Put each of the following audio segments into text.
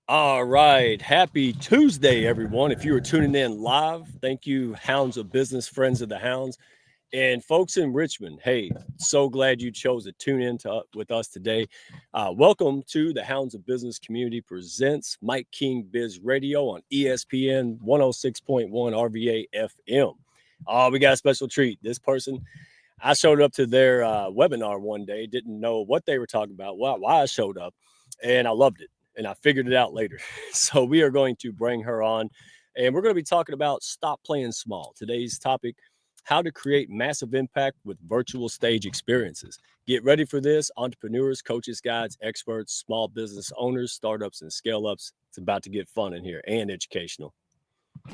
All right. Happy Tuesday, everyone. If you are tuning in live, thank you, Hounds of Business, friends of the Hounds, and folks in Richmond. Hey, so glad you chose to tune in with us today. Welcome to the Hounds of Business Community Presents Mike King Biz Radio on ESPN 106.1 RVA FM. We got a special treat. This person, I showed up to their webinar one day, didn't know what they were talking about, why I showed up, and I loved it. And I figured it out later. So we are going to bring her on, and we're going to be talking about stop playing small. Today's topic, how to create massive impact with virtual stage experiences. Get ready for this. Entrepreneurs, coaches, guides, experts, small business owners, startups, and scale-ups. It's about to get fun in here and educational.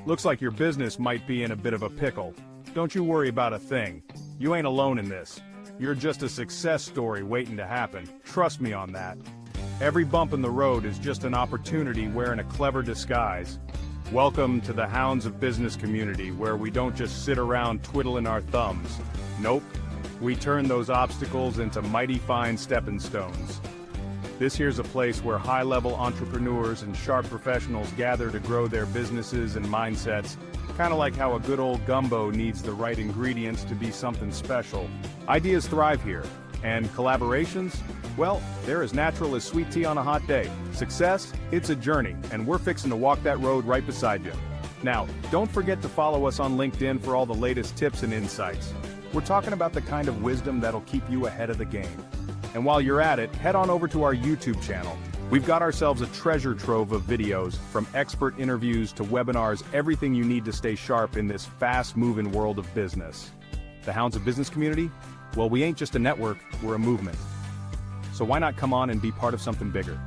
Looks like your business might be in a bit of a pickle. Don't you worry about a thing. You ain't alone in this. You're just a success story waiting to happen. Trust me on that. Every bump in the road is just an opportunity wearing a clever disguise. Welcome to the Hounds of Business community, where we don't just sit around twiddling our thumbs. Nope, we turn those obstacles into mighty fine stepping stones. This here's a place where high-level entrepreneurs and sharp professionals gather to grow their businesses and mindsets, kind of like how a good old gumbo needs the right ingredients to be something special. Ideas thrive here, and collaborations? Well, they're as natural as sweet tea on a hot day. Success? It's a journey, and we're fixing to walk that road right beside you. Now, don't forget to follow us on LinkedIn for all the latest tips and insights. We're talking about the kind of wisdom that'll keep you ahead of the game. And while you're at it, head on over to our YouTube channel. We've got ourselves a treasure trove of videos, from expert interviews to webinars, everything you need to stay sharp in this fast-moving world of business. The Hounds of Business community? Well, we ain't just a network, we're a movement. So why not come on and be part of something bigger?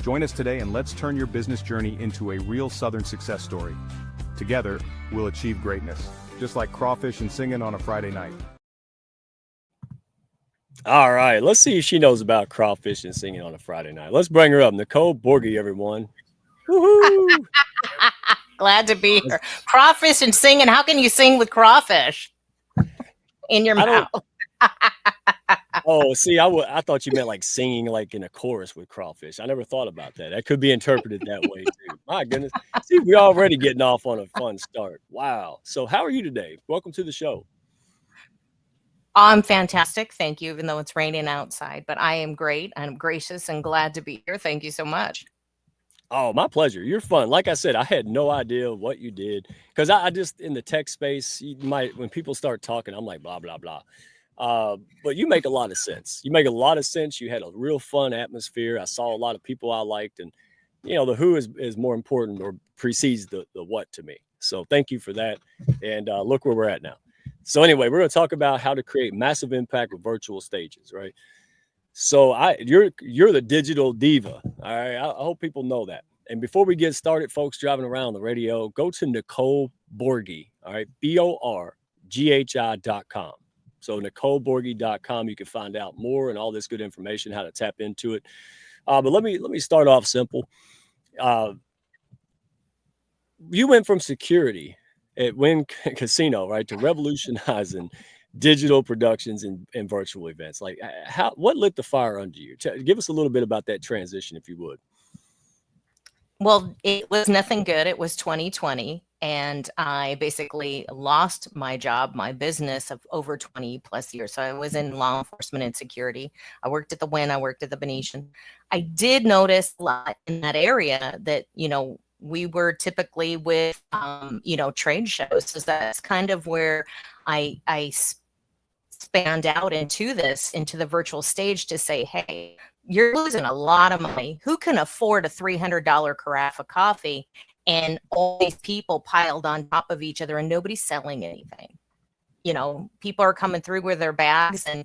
Join us today and let's turn your business journey into a real Southern success story. Together, we'll achieve greatness, just like crawfish and singing on a Friday night. All right, let's see if she knows about crawfish and singing on a Friday night. Let's bring her up. Nicole Borghi, everyone. Woohoo! Glad to be here. Crawfish and singing. How can you sing with crawfish in your mouth? Oh, see, I thought you meant like singing like in a chorus with crawfish. I never thought about that. That could be interpreted that way too. My goodness. See, we're already getting off on a fun start. Wow. So how are you today? Welcome to the show. I'm fantastic. Thank you, even though it's raining outside. But I am great. I'm gracious and glad to be here. Thank you so much. Oh, my pleasure. You're fun. Like I said, I had no idea what you did, because I just, in the tech space, you might, when people start talking, I'm like, blah, blah, blah. But you make a lot of sense. You make a lot of sense. You had a real fun atmosphere. I saw a lot of people I liked, and the who is more important or precedes the what to me. So thank you for that. And look where we're at now. So anyway, we're going to talk about how to create massive impact with virtual stages, right? So you're the digital diva. All right. I hope people know that. And before we get started, folks driving around the radio, go to Nicole Borghi, all right, BORGHI.com. So NicoleBorghi.com, you can find out more and all this good information, how to tap into it. But let me start off simple. You went from security at Wynn Casino, right, to revolutionizing digital productions and virtual events. Like, what lit the fire under you? Give us a little bit about that transition, if you would. Well, it was nothing good. It was 2020, and I basically lost my job, my business of over 20 plus years. So I was in law enforcement and security. I worked at the Wynn, I worked at the Venetian. I did notice a lot in that area that, we were typically with, trade shows. So that's kind of where I spanned out into the virtual stage to say, hey, you're losing a lot of money. Who can afford a $300 carafe of coffee? And all these people piled on top of each other and nobody's selling anything. People are coming through with their bags and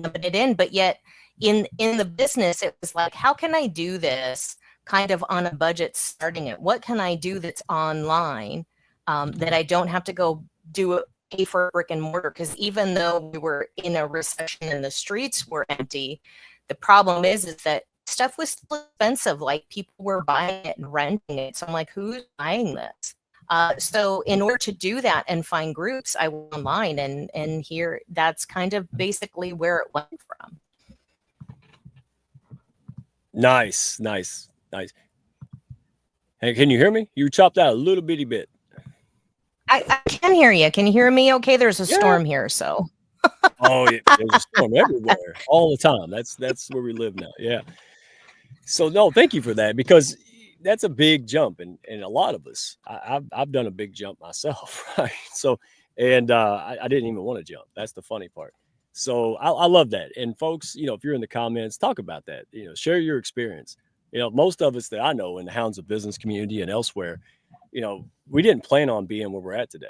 dumping it in. But yet in the business, it was like, how can I do this kind of on a budget starting it? What can I do that's online that I don't have to go pay for brick and mortar? Because even though we were in a recession and the streets were empty, the problem is that stuff was still expensive. Like, people were buying it and renting it. So I'm like, who's buying this? So in order to do that and find groups, I went online and here, that's kind of basically where it went from. Nice. Hey, can you hear me? You chopped out a little bitty bit. I can hear you. Can you hear me okay? There's a Yeah. storm here, so. Oh, yeah, there's a storm everywhere all the time. That's where we live now. Yeah. So no, thank you for that because that's a big jump, and a lot of us, I've done a big jump myself, right? So, and I didn't even want to jump. That's the funny part. So I love that. And folks, if you're in the comments, talk about that. Share your experience. Most of us that I know in the Hounds of Business community and elsewhere, we didn't plan on being where we're at today,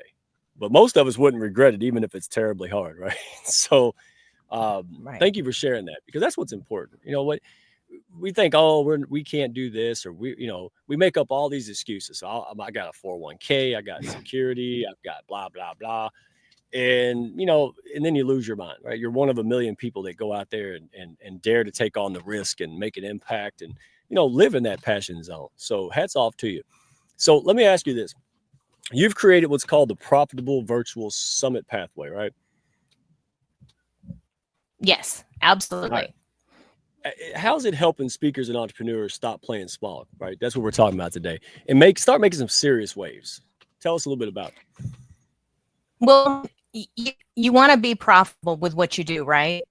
but most of us wouldn't regret it, even if it's terribly hard, right? So, Right. thank you for sharing that because that's what's important. What we think, oh, we can't do this, or we make up all these excuses. So I got a 401k, I got security, I've got blah blah blah, and then you lose your mind, right? You're one of a million people that go out there and dare to take on the risk and make an impact, and live in that passion zone. So hats off to you. So let me ask you this: you've created what's called the Profitable Virtual Summit Pathway, right? Yes, All right. absolutely. How's it helping speakers and entrepreneurs stop playing small, right? That's what we're talking about today, and start making some serious waves. Tell us a little bit about it. Well, you want to be profitable with what you do, right?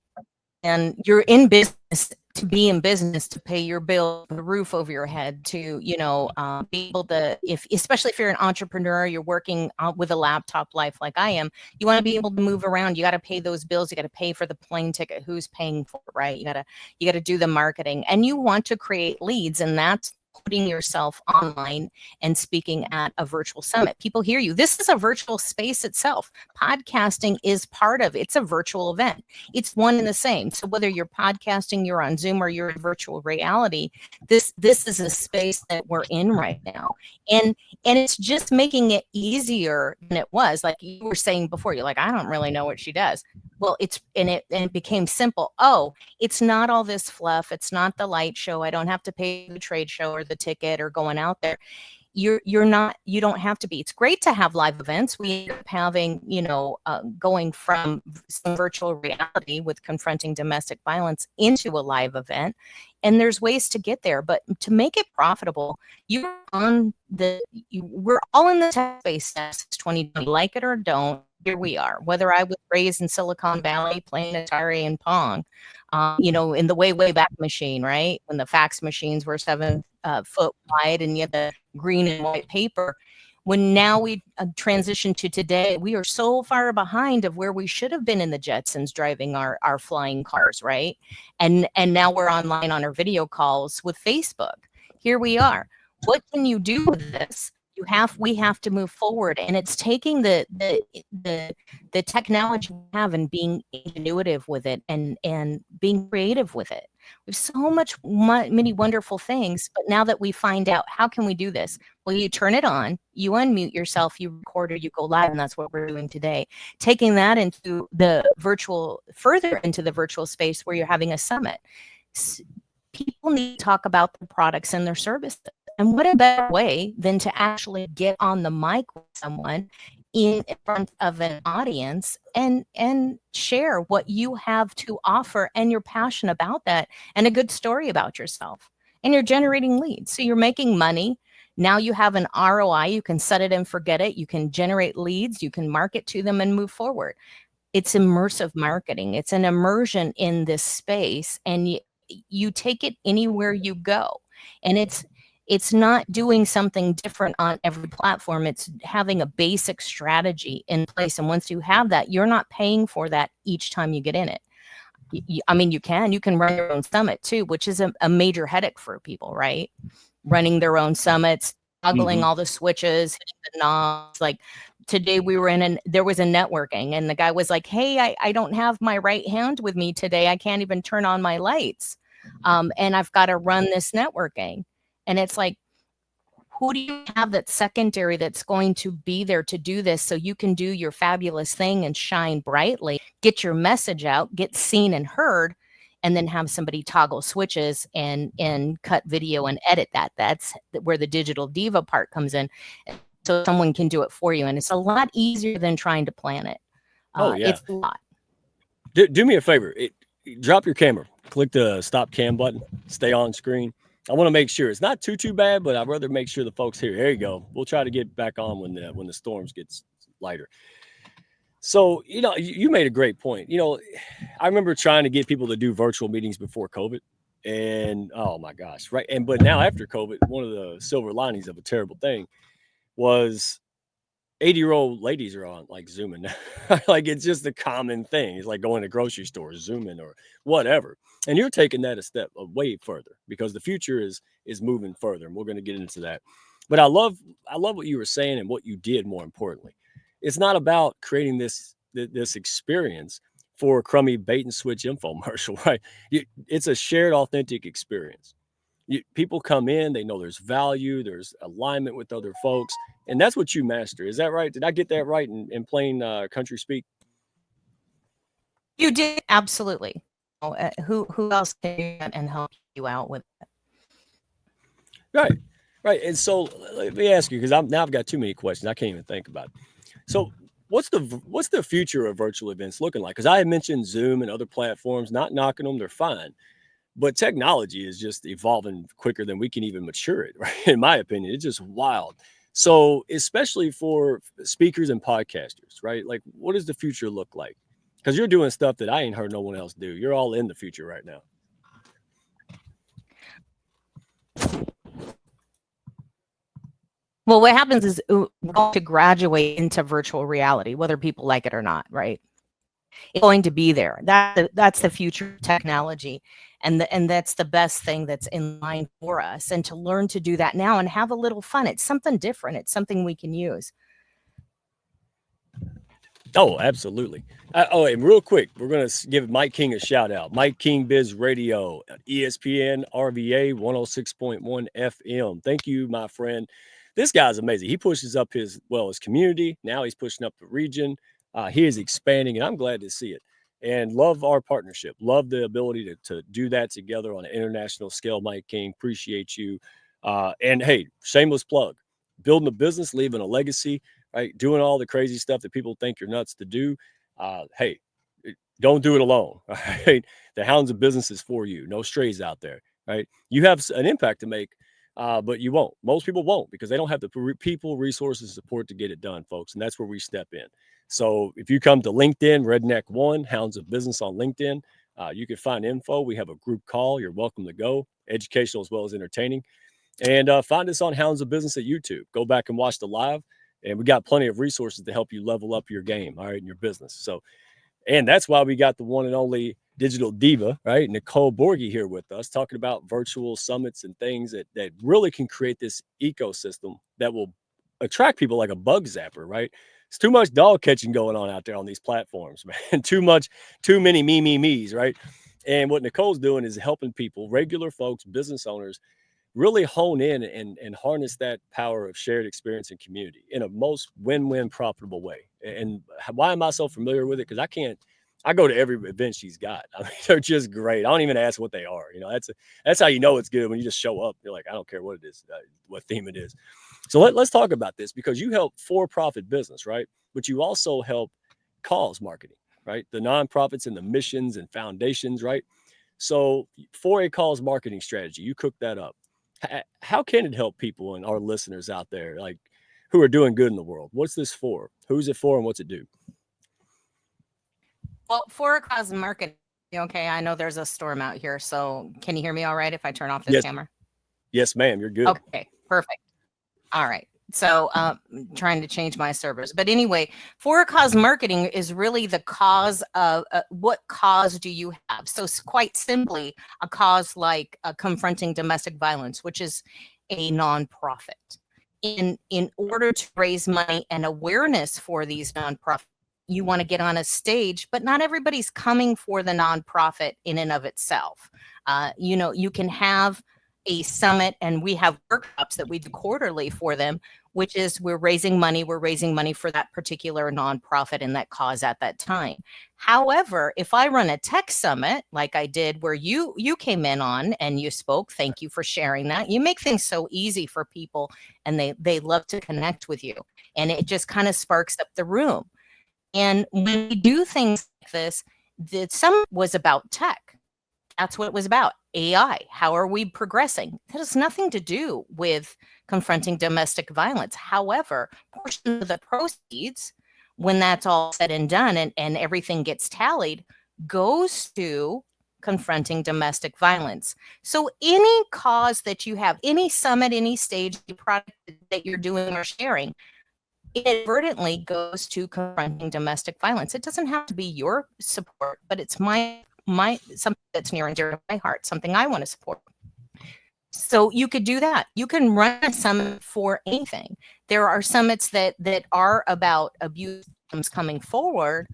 And you're in business to be in business to pay your bill, the roof over your head, to be able to, especially if you're an entrepreneur, you're working with a laptop life like I am. You want to be able to move around. You got to pay those bills. You got to pay for the plane ticket. Who's paying for it, right? You got to do the marketing, and you want to create leads, and that's putting yourself online and speaking at a virtual summit. People hear you. This is a virtual space itself. Podcasting is part of it's a virtual event. It's one and the same. So whether you're podcasting, you're on Zoom, or you're in virtual reality, this is a space that we're in right now. And it's just making it easier than it was. Like you were saying before, you're like, I don't really know what she does. Well, it became simple. Oh, it's not all this fluff. It's not the light show. I don't have to pay the trade show or the ticket or going out there. You don't have to be. It's great to have live events. We end up having, going from some virtual reality with confronting domestic violence into a live event. And there's ways to get there, but to make it profitable, we're all in the tech space since 2020, like it or don't. Here we are. Whether I was raised in Silicon Valley playing Atari and Pong, in the way back machine, right? When the fax machines were 7 foot wide and you had the green and white paper. When now we transition to today, we are so far behind of where we should have been in the Jetsons driving our flying cars, right? And now we're online on our video calls with Facebook. Here we are. What can you do with this? We have to move forward, and it's taking the technology we have and being ingenuitive with it and being creative with it. We have so many wonderful things, but now that we find out how can we do this, well, you turn it on, you unmute yourself, you record, or you go live, and that's what we're doing today. Taking that further into the virtual space where you're having a summit. People need to talk about the products and their services. And what a better way than to actually get on the mic with someone in front of an audience and share what you have to offer, and you're passionate about that, and a good story about yourself, and you're generating leads. So you're making money. Now you have an ROI. You can set it and forget it. You can generate leads. You can market to them and move forward. It's immersive marketing. It's an immersion in this space, and you take it anywhere you go. And it's not doing something different on every platform. It's having a basic strategy in place. And once you have that, you're not paying for that each time you get in it. You can run your own summit too, which is a major headache for people, right? Running their own summits, toggling all the switches, hitting the knobs. Like today there was a networking, and the guy was like, hey, I don't have my right hand with me today. I can't even turn on my lights. And I've got to run this networking. And it's like, who do you have that's secondary that's going to be there to do this so you can do your fabulous thing and shine brightly, get your message out, get seen and heard, and then have somebody toggle switches and cut video and edit that. That's where the digital diva part comes in. So someone can do it for you. And it's a lot easier than trying to plan it. Oh, yeah. It's a lot. Do me a favor. Drop your camera. Click the stop cam button. Stay on screen. I want to make sure it's not too bad, but I'd rather make sure the folks here. There you go. We'll try to get back on when the storms gets lighter. So you made a great point. I remember trying to get people to do virtual meetings before COVID, and oh my gosh, right. And but now after COVID, one of the silver linings of a terrible thing was 80-year-old ladies are on like Zooming. Like it's just a common thing. It's like going to grocery stores, Zooming or whatever. And you're taking that a step way further because the future is moving further, and we're going to get into that. But I love what you were saying and what you did. More importantly, it's not about creating this experience for a crummy bait and switch infomercial, right? It's a shared, authentic experience. People come in, they know there's value, there's alignment with other folks, and that's what you master. Is that right? Did I get that right in plain country speak? You did, absolutely. Who else can do that and help you out with it? Right, right. And so let me ask you, because I've got too many questions. I can't even think about it. So what's the future of virtual events looking like? Because I had mentioned Zoom and other platforms, not knocking them, they're fine. But technology is just evolving quicker than we can even mature it, right? In my opinion, it's just wild. So, especially for speakers and podcasters, right? Like, what does the future look like? Because you're doing stuff that I ain't heard no one else do. You're all in the future right now. Well, what happens is we're going to graduate into virtual reality, whether people like it or not, right? It's going to be there. That's the future of technology. And that's the best thing that's in line for us. And to learn to do that now and have a little fun. It's something different. It's something we can use. Oh, absolutely. And real quick, we're going to give Mike King a shout out. Mike King Biz Radio, ESPN RVA 106.1 FM. Thank you, my friend. This guy's amazing. He pushes up his community. Now he's pushing up the region. He is expanding, and I'm glad to see it. And love our partnership. Love the ability to do that together on an international scale. Mike King, appreciate you. And hey, shameless plug. Building a business, leaving a legacy, right? Doing all the crazy stuff that people think you're nuts to do. Hey, don't do it alone. Right? The Hounds of Business is for you. No strays out there, right? You have an impact to make, but you won't. Most people won't because they don't have the people, resources, support to get it done, folks. And that's where we step in. So if you come to LinkedIn, Redneck One, Hounds of Business on LinkedIn, you can find info. We have a group call. You're welcome to go. Educational as well as entertaining. And find us on Hounds of Business at YouTube. Go back and watch the live. And we got plenty of resources to help you level up your game, all right, in your business. So, and that's why we got the one and only digital diva, right? Nicole Borghi here with us talking about virtual summits and things that really can create this ecosystem that will attract people like a bug zapper, right? It's too much dog catching going on out there on these platforms, man. Too many me's, right? And what Nicole's doing is helping people, regular folks, business owners, really hone in and harness that power of shared experience and community in a most win-win profitable way. And why am I so familiar with it? Because I go to every event she's got. I mean, they're just great. I don't even ask what they are. That's how you know it's good when you just show up. You're like, I don't care what it is, what theme it is. So let's talk about this because you help for-profit business, right? But you also help cause marketing, right? The nonprofits and the missions and foundations, right? So for a cause marketing strategy, you cook that up. How can it help people and our listeners out there, like who are doing good in the world? What's this for? Who's it for, and what's it do? Well, for a cause marketing, okay, I know there's a storm out here. So can you hear me all right if I turn off this camera? Yes, ma'am. You're good. Okay, perfect. All right. So trying to change my servers. But anyway, for a cause marketing is really the cause of what cause do you have? So quite simply, a cause like confronting domestic violence, which is a nonprofit. In order to raise money and awareness for these nonprofits, you want to get on a stage, but not everybody's coming for the nonprofit in and of itself. You can have a summit, and we have workshops that we do quarterly for them, which is we're raising money for that particular nonprofit and that cause at that time. However, if I run a tech summit like I did where you came in on and you spoke, thank you for sharing that. You make things so easy for people and they love to connect with you, and it just kind of sparks up the room. And when we do things like this, the summit was about tech. That's what it was about. AI. How are we progressing? That has nothing to do with confronting domestic violence. However, portion of the proceeds, when that's all said and done and everything gets tallied, goes to confronting domestic violence. So any cause that you have, any summit, any stage, any product that you're doing or sharing, inadvertently goes to confronting domestic violence. It doesn't have to be your support, but it's my something that's near and dear to my heart, something I want to support. So you could do that. You can run a summit for anything. There are summits that are about abuse victims coming forward,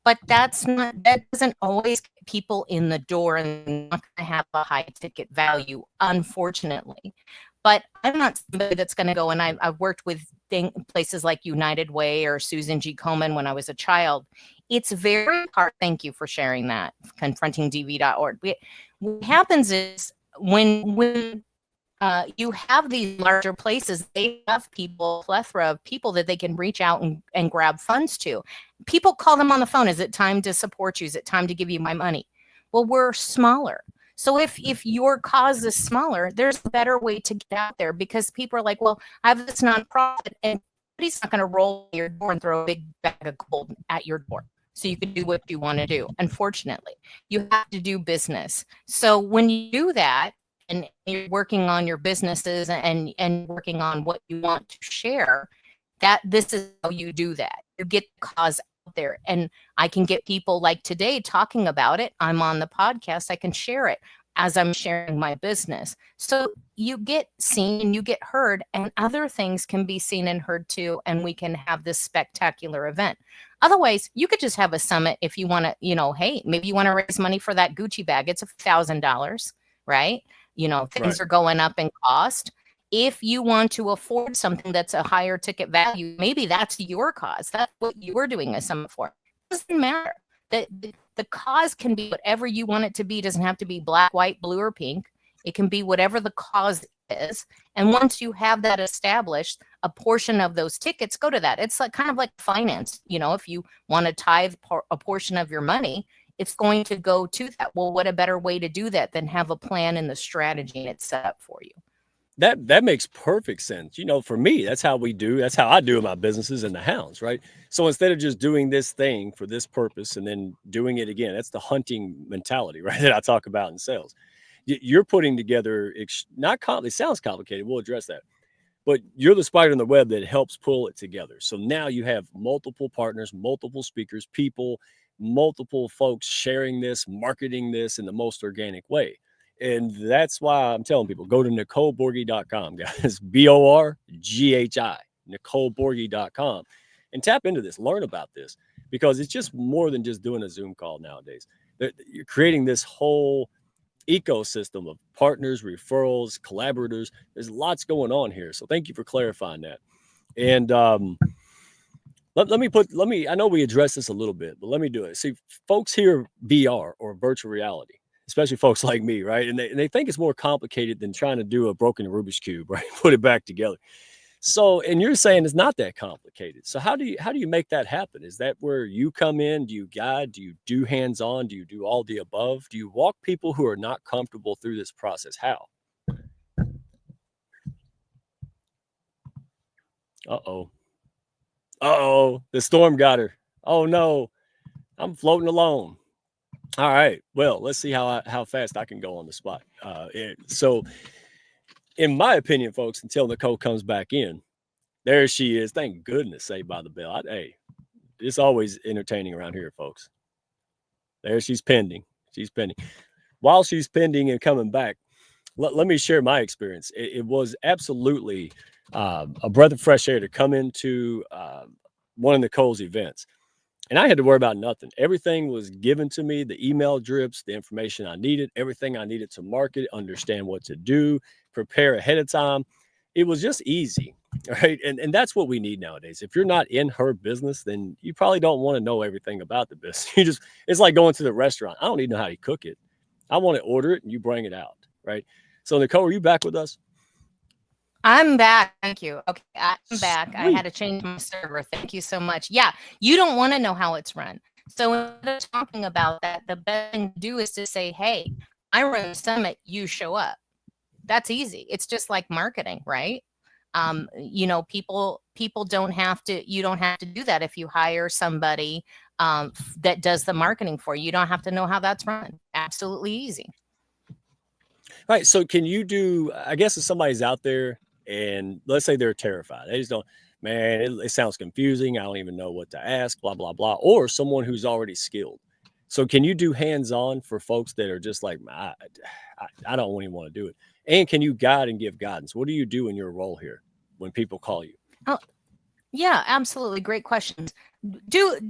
but that doesn't always get people in the door and not going to have a high ticket value, unfortunately. But I'm not somebody that's going to go, and I've worked with places like United Way or Susan G. Komen when I was a child. It's very hard. Thank you for sharing that. Confrontingdv.org. What happens is when you have these larger places, they have people, a plethora of people that they can reach out and grab funds to. People call them on the phone. Is it time to support you? Is it time to give you my money? Well, we're smaller. So if your cause is smaller, there's a better way to get out there, because people are like, well, I have this nonprofit, and nobody's not going to roll your door and throw a big bag of gold at your door so you can do what you want to do. Unfortunately, you have to do business. So when you do that, and you're working on your businesses and working on what you want to share, that this is how you do that. You get the cause out there, and I can get people like today talking about it. I'm on the podcast. I can share it as I'm sharing my business. So you get seen and you get heard, and other things can be seen and heard too, and we can have this spectacular event. Otherwise, you could just have a summit if you want to, hey, maybe you want to raise money for that Gucci bag. It's $1,000, right? Things are going up in cost. If you want to afford something that's a higher ticket value, maybe that's your cause. That's what you're doing a summit for. It doesn't matter. The cause can be whatever you want it to be. It doesn't have to be black, white, blue, or pink. It can be whatever the cause is. And once you have that established, a portion of those tickets go to that. It's kind of like finance. If you want to tithe a portion of your money, it's going to go to that. Well, what a better way to do that than have a plan and the strategy and it's set up for you. That makes perfect sense. For me, that's how I do in my businesses and the Hounds, right? So instead of just doing this thing for this purpose and then doing it again, that's the hunting mentality, right? That I talk about in sales. You're putting together, it sounds complicated. We'll address that. But you're the spider in the web that helps pull it together. So now you have multiple partners, multiple speakers, people, multiple folks sharing this, marketing this in the most organic way. And that's why I'm telling people, go to NicoleBorghi.com, guys, BORGHI, NicoleBorghi.com, and tap into this, learn about this, because it's just more than just doing a Zoom call nowadays. You're creating this whole ecosystem of partners, referrals, collaborators. There's lots going on here. So thank you for clarifying that. And let me, I know we addressed this a little bit, but let me do it. See, folks hear VR or virtual reality, especially folks like me, right? And they think it's more complicated than trying to do a broken Rubik's Cube, right? Put it back together. So, and you're saying it's not that complicated. So how do you make that happen? Is that where you come in? Do you guide? Do you do hands-on? Do you do all the above? Do you walk people who are not comfortable through this process? How? Uh-oh. Uh-oh. The storm got her. Oh no. I'm floating alone. All right. Well, let's see how fast I can go on the spot. So in my opinion, folks, until Nicole comes back in, there she is. Thank goodness, Saved by the Bell. Hey, it's always entertaining around here, folks. There she's pending. She's pending. While she's pending and coming back, let me share my experience. It was absolutely a breath of fresh air to come into one of Nicole's events. And I had to worry about nothing. Everything was given to me, the email drips, the information I needed, everything I needed to market, understand what to do, prepare ahead of time. It was just easy, right? And that's what we need nowadays. If you're not in her business, then you probably don't want to know everything about the business. It's like going to the restaurant. I don't even know how you cook it. I want to order it and you bring it out, right? So Nicole, are you back with us? I'm back. Thank you. Okay, I'm back. Sweet. I had to change my server. Thank you so much. Yeah, you don't want to know how it's run. So instead of talking about that, the best thing to do is to say, hey, I run the summit, you show up. That's easy. It's just like marketing, right? People don't have to, you don't have to do that if you hire somebody that does the marketing for you. You don't have to know how that's run. Absolutely easy. Right. So can you do, I guess if somebody's out there and let's say they're terrified, they just don't, man, it sounds confusing. I don't even know what to ask, blah, blah, blah. Or someone who's already skilled. So can you do hands-on for folks that are just like, I don't even want to do it. And can you guide and give guidance? What do you do in your role here when people call you? Oh, yeah, absolutely. Great questions. Do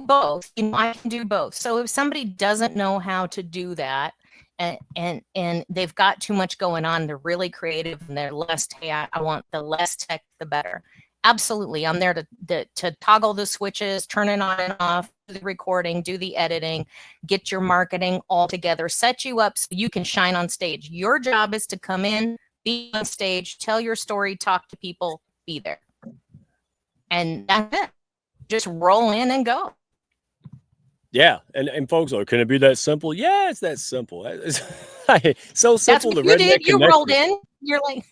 both. I can do both. So if somebody doesn't know how to do that, and they've got too much going on, they're really creative and they're less, hey, I want the less tech, the better. Absolutely. I'm there to toggle the switches, turn it on and off, do the recording, do the editing, get your marketing all together, set you up so you can shine on stage. Your job is to come in, be on stage, tell your story, talk to people, be there. And that's it. Just roll in and go. Yeah. And folks are, can it be that simple? Yeah, it's that simple. It's so simple. That's what you did. You rolled in. You're like,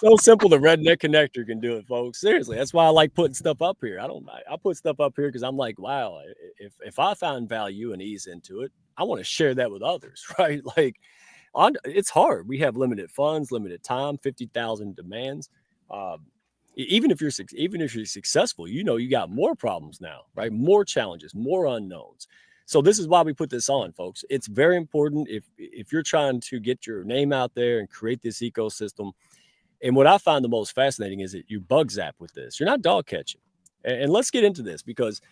so simple. The redneck connector can do it, folks. Seriously. That's why I like putting stuff up here. I put stuff up here because I'm like, wow, if I found value and ease into it, I want to share that with others, right? Like it's hard. We have limited funds, limited time, 50,000 demands. Even if you're successful, you got more problems now, right? More challenges, more unknowns. So this is why we put this on, folks. It's very important if you're trying to get your name out there and create this ecosystem. And what I find the most fascinating is that you bug zap with this. You're not dog catching. And let's get into this because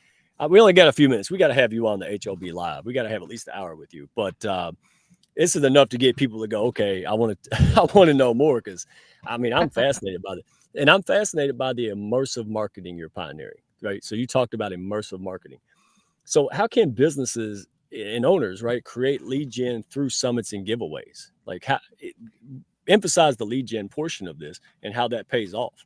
we only got a few minutes. We got to have you on the HOB Live. We got to have at least an hour with you. But this is enough to get people to go, okay, I want to know more because, I'm fascinated by it. And I'm fascinated by the immersive marketing you're pioneering, right? So you talked about immersive marketing. So how can businesses and owners, right, create lead gen through summits and giveaways? Like emphasize the lead gen portion of this and how that pays off.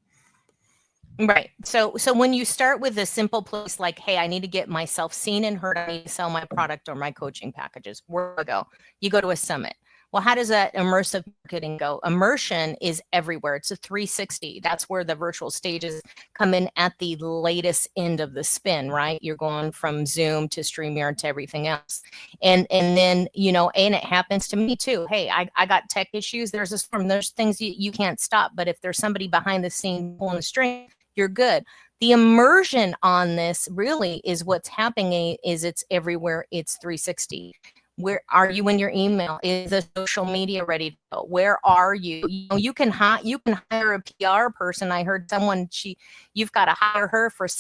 Right. So when you start with a simple place like, hey, I need to get myself seen and heard, I need to sell my product or my coaching packages, where do I go? You go to a summit. Well, how does that immersive marketing go? Immersion is everywhere. It's a 360. That's where the virtual stages come in at the latest end of the spin, right? You're going from Zoom to StreamYard to everything else. And then, and it happens to me too. Hey, I got tech issues. There's a storm. There's things you can't stop. But if there's somebody behind the scene pulling the string, you're good. The immersion on this really is what's happening is it's everywhere. It's 360. Where are you in your email? Is the social media ready to go? Where are you? You can hire a PR person. I heard someone, you've got to hire her for over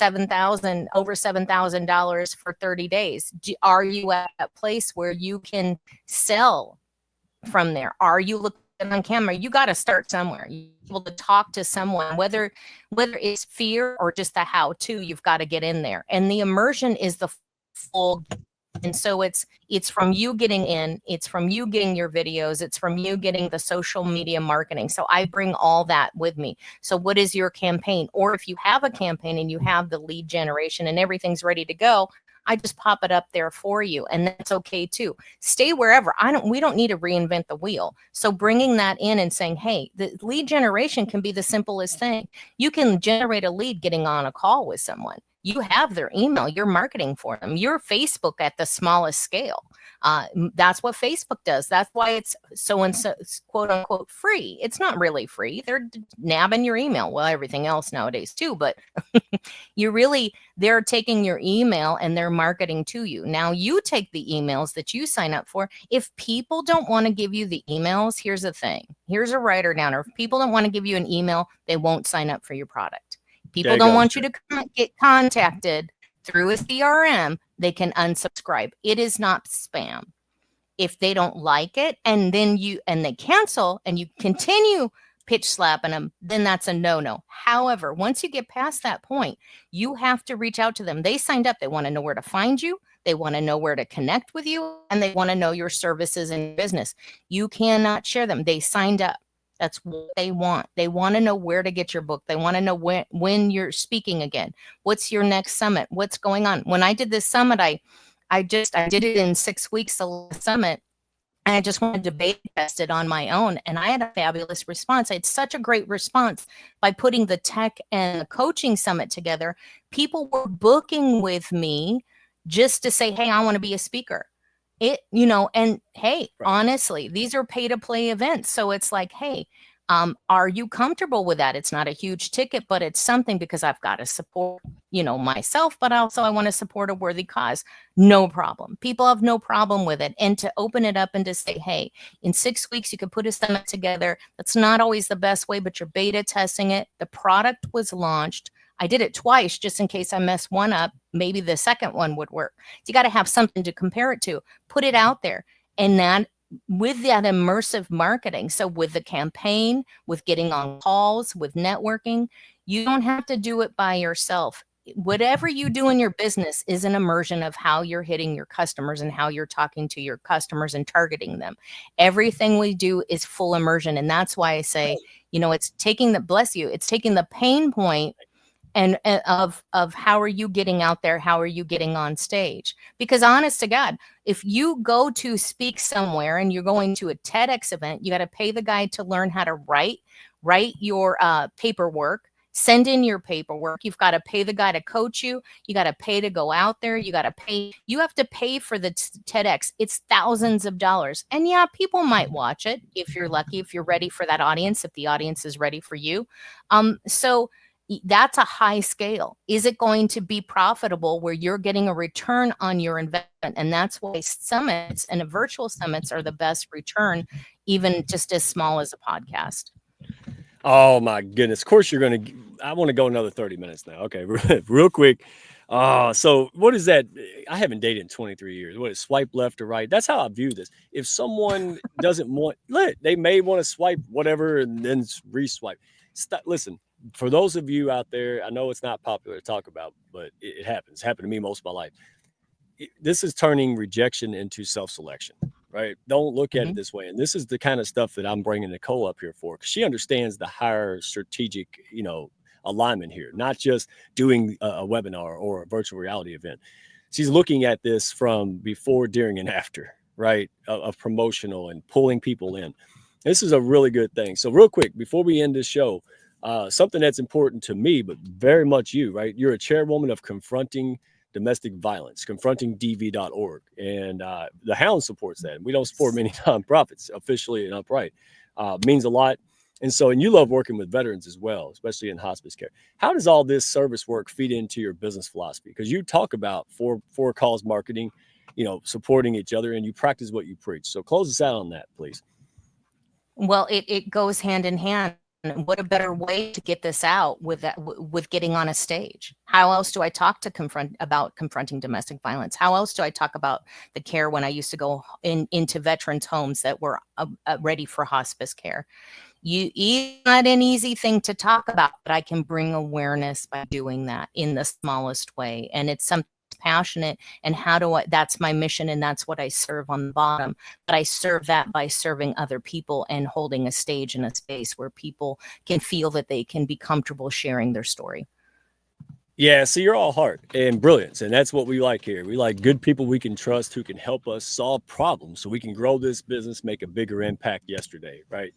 $7,000 for 30 days. Are you at a place where you can sell from there? Are you looking on camera? You got to start somewhere. You're able to talk to someone, whether it's fear or just the how-to, you've got to get in there. And the immersion is the full. And so it's from you getting in, it's from you getting your videos, it's from you getting the social media marketing. So I bring all that with me. So what is your campaign? Or if you have a campaign and you have the lead generation and everything's ready to go, I just pop it up there for you. And that's okay too. Stay wherever. We don't need to reinvent the wheel. So bringing that in and saying, hey, the lead generation can be the simplest thing. You can generate a lead getting on a call with someone. You have their email, you're marketing for them. You're Facebook at the smallest scale. That's what Facebook does. That's why it's so-and-so, quote unquote, free. It's not really free. They're nabbing your email. Well, everything else nowadays too, but they're taking your email and they're marketing to you. Now you take the emails that you sign up for. If people don't want to give you the emails, here's the thing. Here's a writer downer. If people don't want to give you an email, they won't sign up for your product. People don't want you to get contacted through a CRM. They can unsubscribe. It is not spam. If they don't like it and they cancel and you continue pitch slapping them, then that's a no-no. However, once you get past that point, you have to reach out to them. They signed up. They want to know where to find you. They want to know where to connect with you, and they want to know your services and business. You cannot share them. They signed up. That's what they want. They want to know where to get your book. They want to know when you're speaking again. What's your next summit? What's going on? When I did this summit, I did it in 6 weeks. The summit, And I just wanted to beta test it on my own. And I had a fabulous response. I had such a great response by putting the tech and the coaching summit together. People were booking with me just to say, hey, I want to be a speaker. And hey, honestly, these are pay to play events. So it's like, hey, are you comfortable with that? It's not a huge ticket, but it's something because I've got to support, myself, but also I want to support a worthy cause. No problem. People have no problem with it. And to open it up and to say, hey, in 6 weeks, you could put a summit together. That's not always the best way, but you're beta testing it. The product was launched. I did it twice just in case I mess one up. Maybe the second one would work. So you got to have something to compare it to. Put it out there. And that with that immersive marketing, so with the campaign, with getting on calls, with networking, you don't have to do it by yourself. Whatever you do in your business is an immersion of how you're hitting your customers and how you're talking to your customers and targeting them. Everything we do is full immersion. And that's why I say, it's taking it's taking the pain point and of how are you getting out there? How are you getting on stage? Because honest to God, if you go to speak somewhere and you're going to a TEDx event, you got to pay the guy to learn how to write your paperwork, send in your paperwork. You've got to pay the guy to coach you. You got to pay to go out there. You have to pay for the TEDx. It's thousands of dollars. And yeah, people might watch it if you're lucky, if you're ready for that audience, if the audience is ready for you. So that's a high scale. Is it going to be profitable where you're getting a return on your investment? And that's why summits and virtual summits are the best return, even just as small as a podcast. Oh my goodness. Of course I want to go another 30 minutes now. Okay. Real quick. So what is that? I haven't dated in 23 years. What is swipe left or right? That's how I view this. If someone doesn't want, they may want to swipe whatever and then re-swipe. Listen, for those of you out there, I know it's not popular to talk about, but it happens. It's happened to me most of my life. This is turning rejection into self-selection, right? Don't look at it this way. And this is the kind of stuff that I'm bringing Nicole up here for, because she understands the higher strategic, alignment here, not just doing a webinar or a virtual reality event. She's looking at this from before, during, and after, right? Of promotional and pulling people in. This is a really good thing. So real quick, before we end this show, something that's important to me, but very much you, right? You're a chairwoman of Confronting Domestic Violence, confrontingdv.org. And the Hounds supports that. We don't support many nonprofits officially and upright. Means a lot. And you love working with veterans as well, especially in hospice care. How does all this service work feed into your business philosophy? Because you talk about for cause marketing, supporting each other, and you practice what you preach. So close us out on that, please. Well, it goes hand in hand. What a better way to get this out with getting on a stage? How else do I talk to about confronting domestic violence? How else do I talk about the care when I used to go into veterans' homes that were ready for hospice care? It's not an easy thing to talk about, but I can bring awareness by doing that in the smallest way. And it's something passionate, and that's my mission, and that's what I serve on the bottom. But I serve that by serving other people and holding a stage and a space where people can feel that they can be comfortable sharing their story. Yeah, so you're all heart and brilliance, and that's what we like here. We like good people we can trust who can help us solve problems so we can grow this business, make a bigger impact yesterday, right?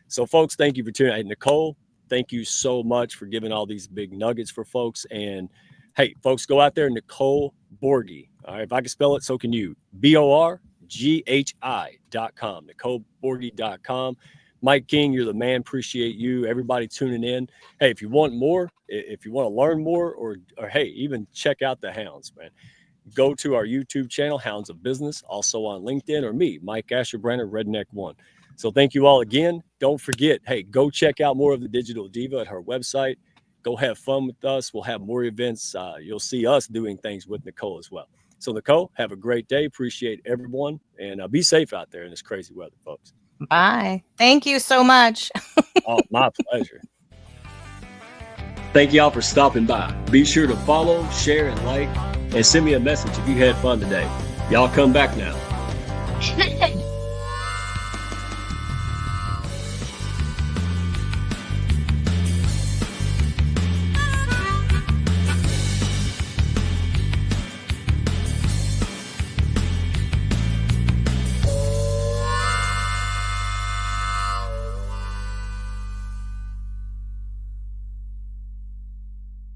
So folks, thank you for tuning in. Nicole, thank you so much for giving all these big nuggets for folks. And hey, folks, go out there, Nicole Borghi. All right, if I can spell it, so can you. BORGHI.com, NicoleBorghi.com. Mike King, you're the man. Appreciate you. Everybody tuning in. Hey, if you want more, if you want to learn more, or hey, even check out the Hounds, man, go to our YouTube channel, Hounds of Business, also on LinkedIn, or me, Mike Asherbrenner, Redneck One. So thank you all again. Don't forget, hey, go check out more of the Digital Diva at her website. Go have fun with us. We'll have more events. You'll see us doing things with Nicole as well. So Nicole, have a great day. Appreciate everyone. And be safe out there in this crazy weather, folks. Bye. Thank you so much. Oh, my pleasure. Thank y'all for stopping by. Be sure to follow, share, and like, and send me a message if you had fun today. Y'all come back now.